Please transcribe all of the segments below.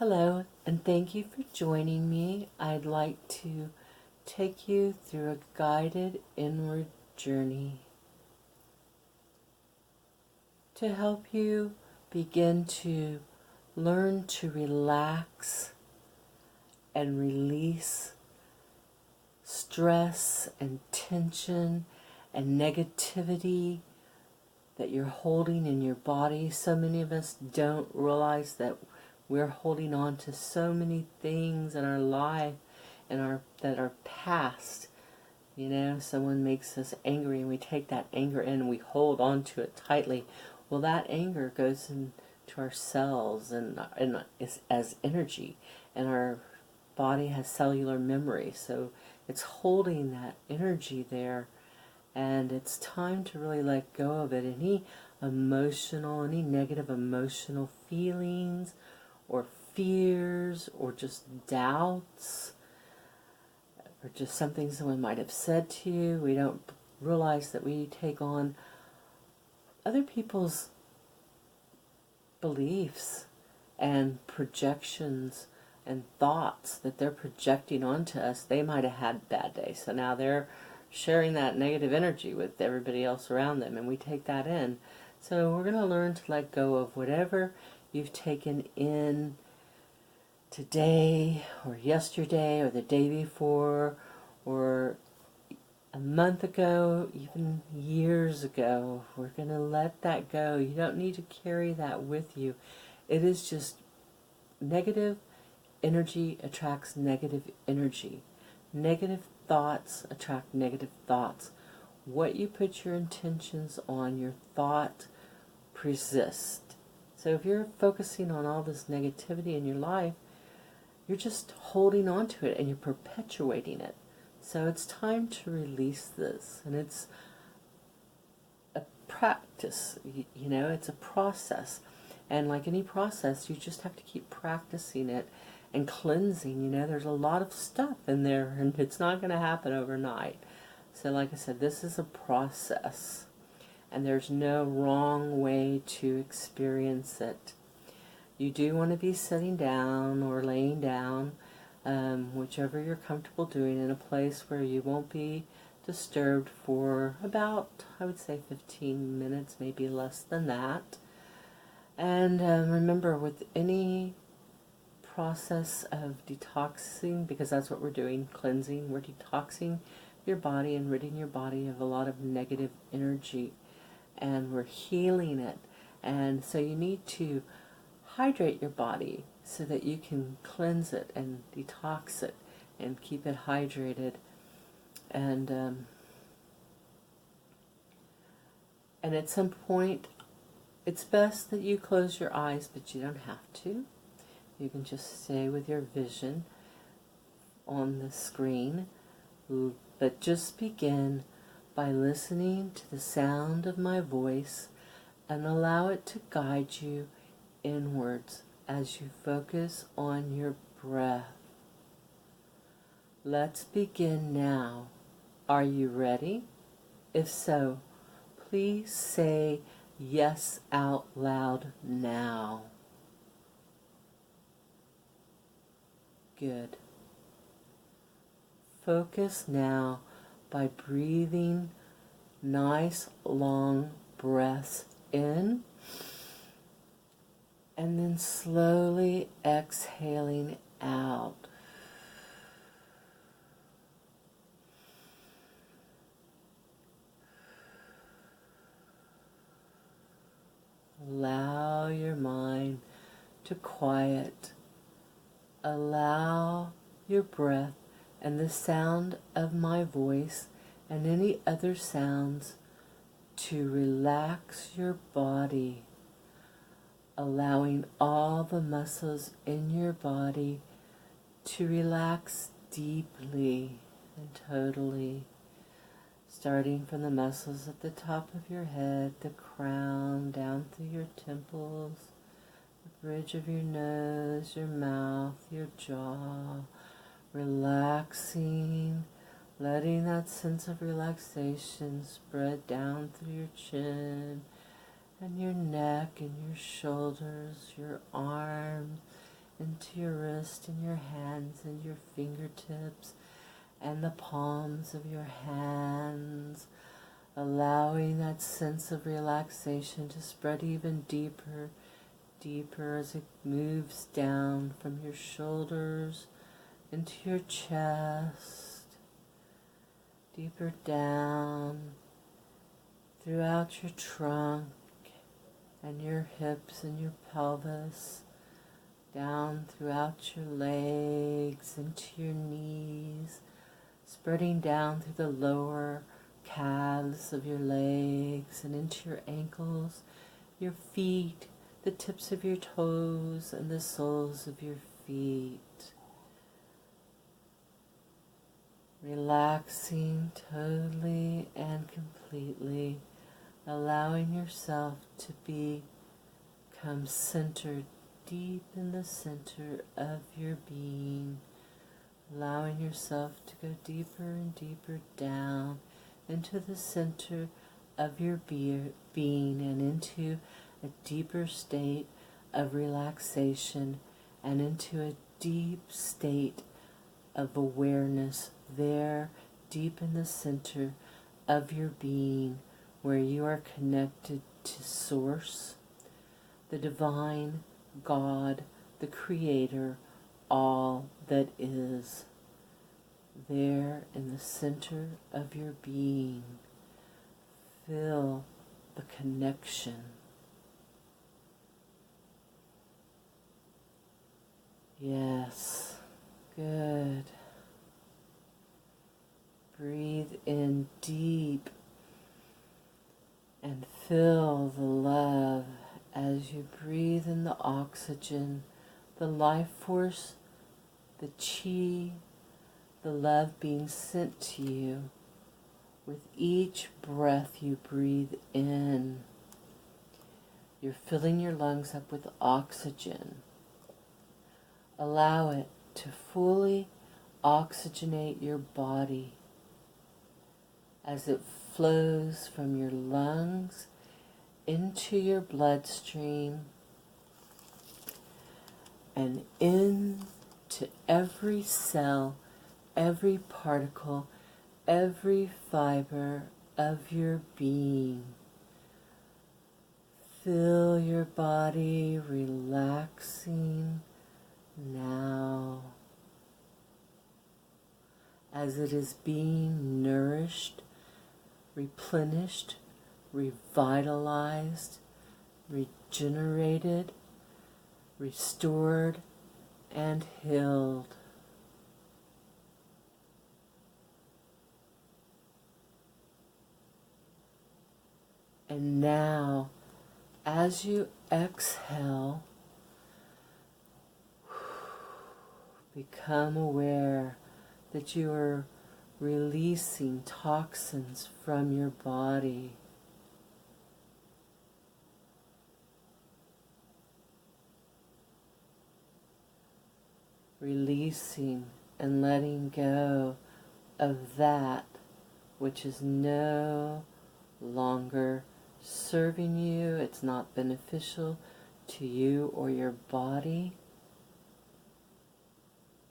Hello, and thank you for joining me. I'd like to take you through a guided inward journey to help you begin to learn to relax and release stress and tension and negativity that you're holding in your body. So many of us don't realize that we're holding on to so many things in our life and that are past. You know, someone makes us angry and we take that anger in and we hold on to it tightly. Well, that anger goes into our cells and is as energy, and our body has cellular memory, so it's holding that energy there, and it's time to really let go of it. Any negative emotional feelings or fears or just doubts or just something someone might have said to you. We don't realize that we take on other people's beliefs and projections and thoughts that they're projecting onto us. They might have had a bad day, so now they're sharing that negative energy with everybody else around them, and we take that in. So we're going to learn to let go of whatever you've taken in today or yesterday or the day before or a month ago, even years ago. We're going to let that go. You don't need to carry that with you. It is just negative energy attracts negative energy. Negative thoughts attract negative thoughts. What you put your intentions on, your thought persists. So if you're focusing on all this negativity in your life, you're just holding on to it and you're perpetuating it. So it's time to release this, and it's a practice, you know, it's a process. And like any process, you just have to keep practicing it and cleansing. You know, there's a lot of stuff in there, and it's not going to happen overnight. So like I said, this is a process, and there's no wrong way to experience it. You do want to be sitting down or laying down, whichever you're comfortable doing, in a place where you won't be disturbed for about, I would say, 15 minutes, maybe less than that. And remember, with any process of detoxing, because that's what we're doing, cleansing, we're detoxing your body and ridding your body of a lot of negative energy, and we're healing it. And so you need to hydrate your body so that you can cleanse it and detox it and keep it hydrated. And at some point, it's best that you close your eyes, but you don't have to. You can just stay with your vision on the screen, but just begin by listening to the sound of my voice and allow it to guide you inwards as you focus on your breath. Let's begin now. Are you ready? If so, please say yes out loud now. Good. Focus now by breathing nice long breaths in and then slowly exhaling out. Allow your mind to quiet. Allow your breath and the sound of my voice and any other sounds to relax your body, allowing all the muscles in your body to relax deeply and totally, starting from the muscles at the top of your head, the crown, down through your temples, the bridge of your nose, your mouth, your jaw, relaxing, letting that sense of relaxation spread down through your chin and your neck and your shoulders, your arms, into your wrist and your hands and your fingertips and the palms of your hands, allowing that sense of relaxation to spread even deeper, deeper as it moves down from your shoulders into your chest, deeper down throughout your trunk and your hips and your pelvis, down throughout your legs, into your knees, spreading down through the lower calves of your legs and into your ankles, your feet, the tips of your toes, and the soles of your feet. Relaxing totally and completely, allowing yourself to become centered deep in the center of your being, allowing yourself to go deeper and deeper down into the center of your being and into a deeper state of relaxation and into a deep state of awareness there deep in the center of your being, where you are connected to Source, the Divine, God, the Creator, all that is. There in the center of your being, feel the connection. Yes, good. Breathe in deep and feel the love as you breathe in the oxygen, the life force, the chi, the love being sent to you with each breath you breathe in. You're filling your lungs up with oxygen. Allow it to fully oxygenate your body as it flows from your lungs into your bloodstream and into every cell, every particle, every fiber of your being. Feel your body relaxing now as it is being nourished, replenished, revitalized, regenerated, restored, and healed. And now, as you exhale, become aware that you are releasing toxins from your body. Releasing and letting go of that which is no longer serving you. It's not beneficial to you or your body.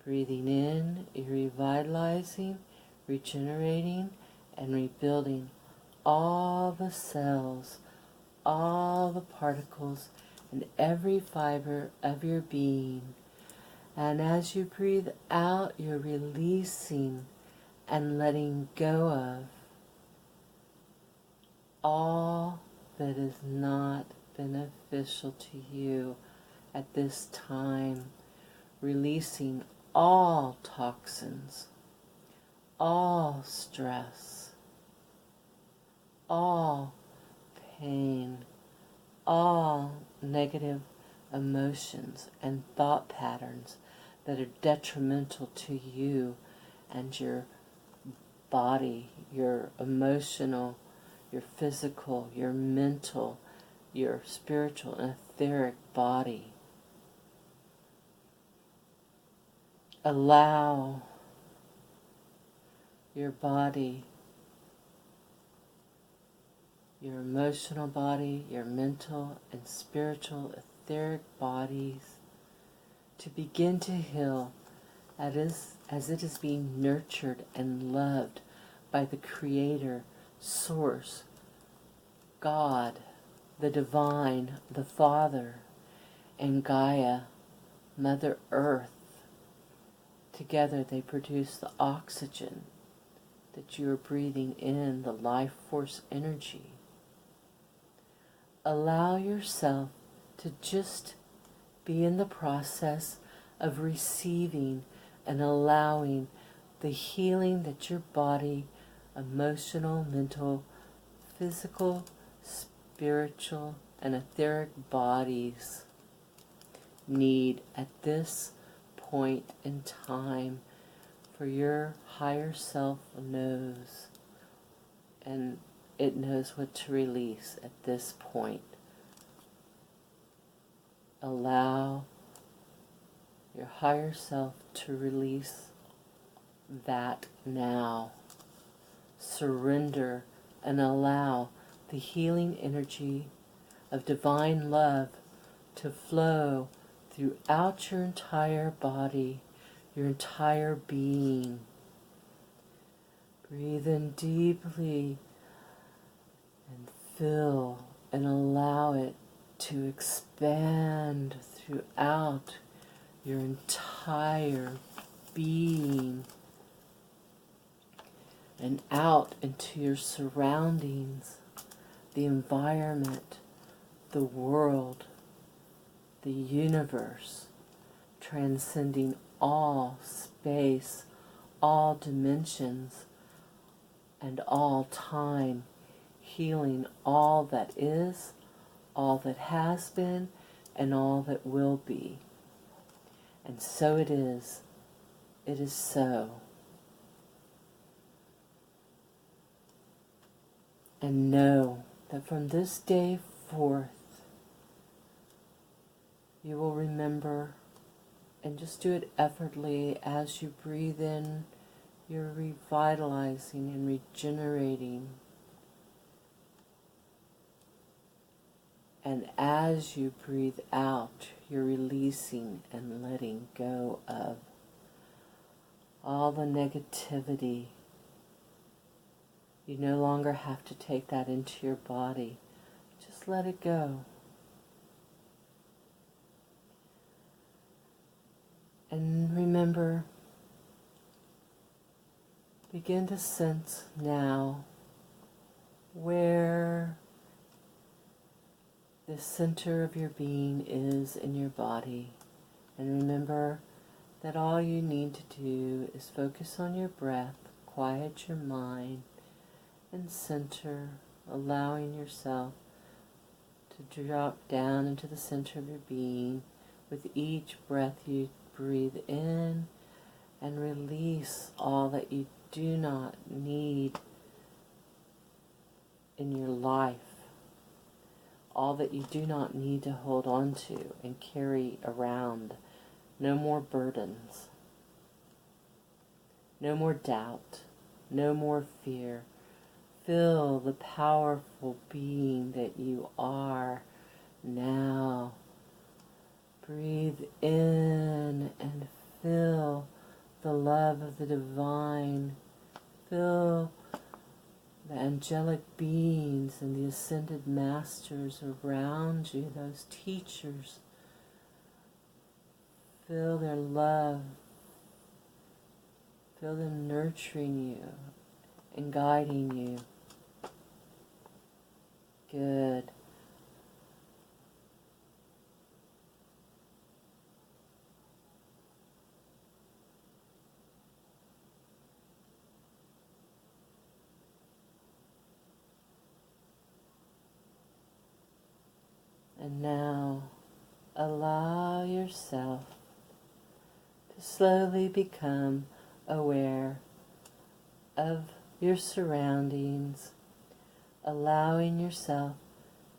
Breathing in, you're revitalizing, regenerating, and rebuilding all the cells, all the particles, and every fiber of your being. And as you breathe out, you're releasing and letting go of all that is not beneficial to you at this time. Releasing all toxins, all stress, all pain, all negative emotions and thought patterns that are detrimental to you and your body, your emotional, your physical, your mental, your spiritual and etheric body. Allow your body, your emotional body, your mental and spiritual etheric bodies to begin to heal as it is being nurtured and loved by the Creator, Source, God, the Divine, the Father, and Gaia, Mother Earth. Together they produce the oxygen that you are breathing in, the life force energy. Allow yourself to just be in the process of receiving and allowing the healing that your body, emotional, mental, physical, spiritual, and etheric bodies need at this point in time, for your higher self knows, and it knows what to release at this point. Allow your higher self to release that now. Surrender and allow the healing energy of divine love to flow throughout your entire body, your entire being. Breathe in deeply and fill and allow it to expand throughout your entire being and out into your surroundings, the environment, the world, the universe, transcending all space, all dimensions, and all time, healing all that is, all that has been, and all that will be. And so it is. It is so. And know that from this day forth, you will remember, and just do it effortlessly as you breathe in, you're revitalizing and regenerating. And as you breathe out, you're releasing and letting go of all the negativity. You no longer have to take that into your body. Just let it go. And remember, begin to sense now where the center of your being is in your body. And remember that all you need to do is focus on your breath, quiet your mind, and center, allowing yourself to drop down into the center of your being. With each breath you breathe in and release all that you do not need in your life, all that you do not need to hold on to and carry around. No more burdens, no more doubt, no more fear. Feel the powerful being that you are now. Breathe in and feel the love of the divine. Feel the angelic beings and the ascended masters around you, those teachers. Feel their love. Feel them nurturing you and guiding you. Good. And now, allow yourself to slowly become aware of your surroundings, allowing yourself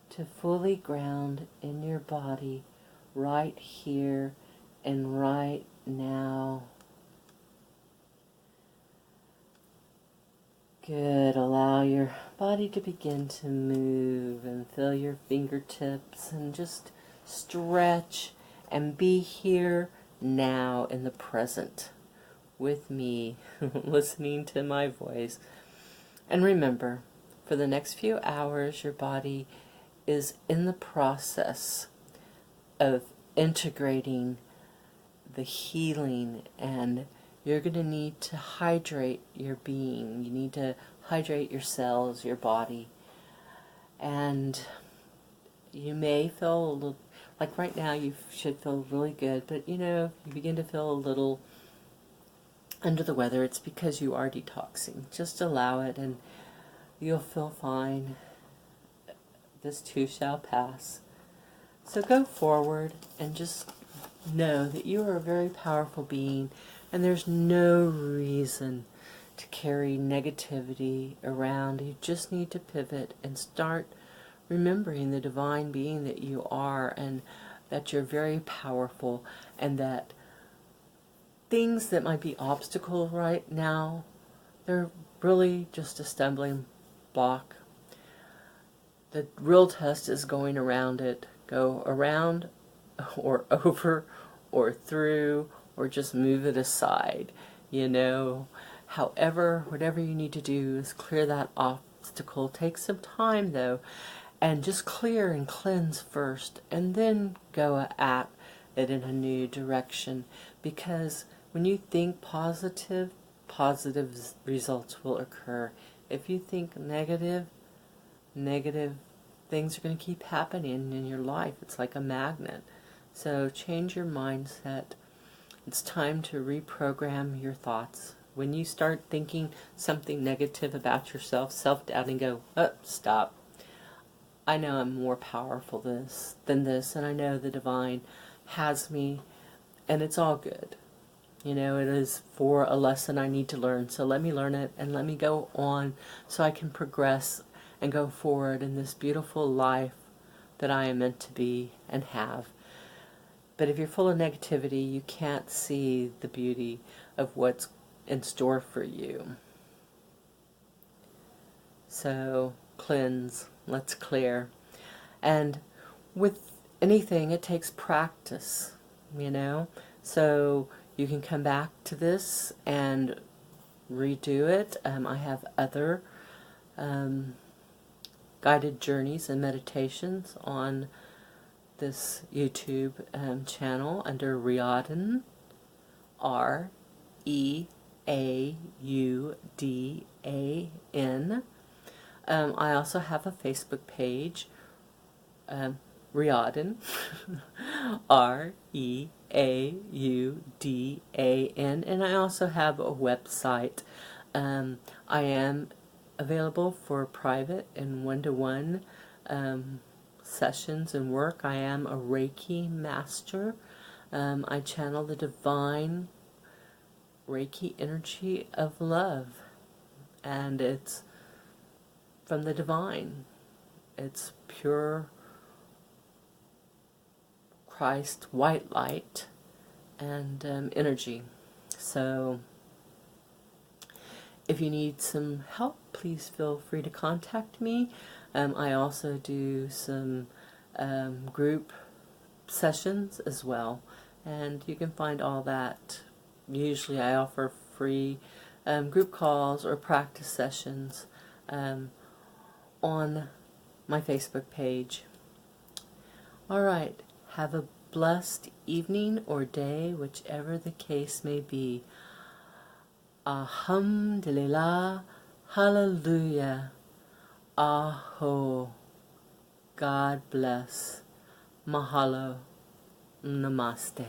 to fully ground in your body right here and right now. Good. Allow your body to begin to move and feel your fingertips and just stretch and be here now in the present with me, listening to my voice. And remember, for the next few hours, your body is in the process of integrating the healing, and you're going to need to hydrate your being. You need to hydrate your cells, your body. And you may feel a little, like right now you should feel really good, but you know, if you begin to feel a little under the weather, it's because you are detoxing. Just allow it and you'll feel fine. This too shall pass. So go forward and just know that you are a very powerful being, and there's no reason to carry negativity around. You just need to pivot and start remembering the divine being that you are, and that you're very powerful, and that things that might be obstacles right now, they're really just a stumbling block. The real test is going around it. Go around or over or through, or just move it aside. You know, however, whatever you need to do is clear that obstacle. Take some time though, and just clear and cleanse first, and then go at it in a new direction. Because when you think positive, positive results will occur. If you think negative, negative things are going to keep happening in your life. It's like a magnet. So change your mindset. It's time to reprogram your thoughts. When you start thinking something negative about yourself, self-doubting, go, oh, stop. I know I'm more powerful than this, and I know the divine has me, and it's all good. You know, it is for a lesson I need to learn, so let me learn it and let me go on so I can progress and go forward in this beautiful life that I am meant to be and have. But if you're full of negativity, you can't see the beauty of what's in store for you. So cleanse, let's clear. And with anything, it takes practice, you know. So you can come back to this and redo it. I have other guided journeys and meditations on this YouTube channel under Réaudan, Reaudan. I also have a Facebook page, Réaudan, Reaudan, and I also have a website. I am available for private and one-to-one sessions and work. I am a Reiki master. I channel the divine Reiki energy of love, and it's from the divine. It's pure Christ white light and energy. So if you need some help, please feel free to contact me. I also do some group sessions as well, and you can find all that. Usually I offer free group calls or practice sessions on my Facebook page. Alright, have a blessed evening or day, whichever the case may be. Alhamdulillah, hallelujah, aho, God bless, mahalo, namaste.